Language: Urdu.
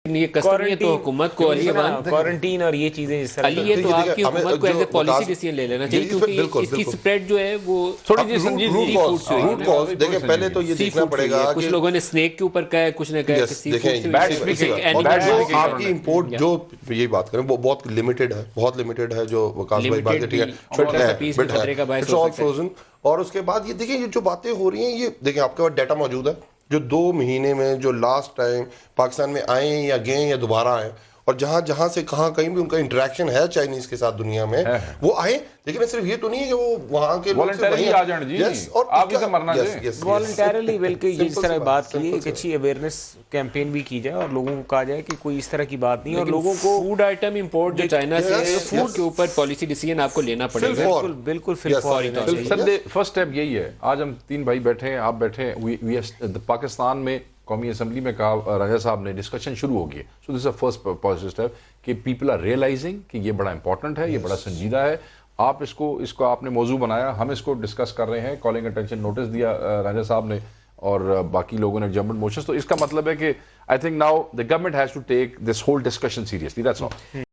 یہ کسٹمی تو حکومت کو کوارنٹین اور یہ چیزیں اس طرح علی ہے تو آپ کی حکومت کو ایز اے پالیسی ڈیسیژن لے لینا چاہیے کیونکہ اس کی سپریڈ جو ہے وہ تھوڑی جی سنجیدگی روٹ کاز دیکھیں پہلے تو یہ دیکھنا پڑے گا کچھ لوگوں نے سنیک کے اوپر کہا ہے کچھ نے کہا دیکھیں آپ کی امپورٹ جو یہی بات کریں وہ بہت لمیٹڈ ہے جو وکاس بھائی بات فروزن. اور اس کے بعد یہ دیکھیں یہ جو باتیں ہو رہی ہیں یہ دیکھیں آپ کے پاس ڈیٹا موجود ہے جو 2 مہینے میں جو لاسٹ ٹائم پاکستان میں آئے یا گئے یا دوبارہ آئے اور جہاں سے کہیں بھی ان کا انٹریکشن ہے چائنیز کے ساتھ دنیا میں وہ آئے. لیکن صرف یہ تو نہیں ہے کہ وہ وہاں کے والنٹیرلی آ جائیں جی اور آپ سے مرنا جائے والنٹیرلی بلکہ جس طرح بات کی ایک اچھی اویئرنس کیمپین بھی کی جائے اور لوگوں کو کہا جائے کہ کوئی اس طرح کی بات نہیں اور لوگوں کو فوڈ آئٹم امپورٹ جو چائنا سے فوڈ کے اوپر پالیسی ڈیسیژن آپ کو لینا پڑے گا. بالکل فوری طور سے سر فرسٹ اسٹیپ یہی ہے. آج ہم 3 بھائی بیٹھے ہیں آپ بیٹھے ہیں پاکستان میں قومی اسمبلی میں کہا راجہ صاحب نے ڈسکشن شروع ہو گئی. سو دس از فرسٹ پازیٹیو اسٹیپ کہ پیپل آر ریئلائزنگ کہ یہ بڑا امپورٹنٹ ہے, یہ بڑا سنجیدہ ہے. آپ اس کو آپ نے موضوع بنایا, ہم اس کو ڈسکس کر رہے ہیں, کالنگ اٹینشن نوٹس دیا راجہ صاحب نے اور باقی لوگوں نے جمپڈ موشنز. تو اس کا مطلب ہے کہ I think now the government has to take this whole discussion seriously. That's all.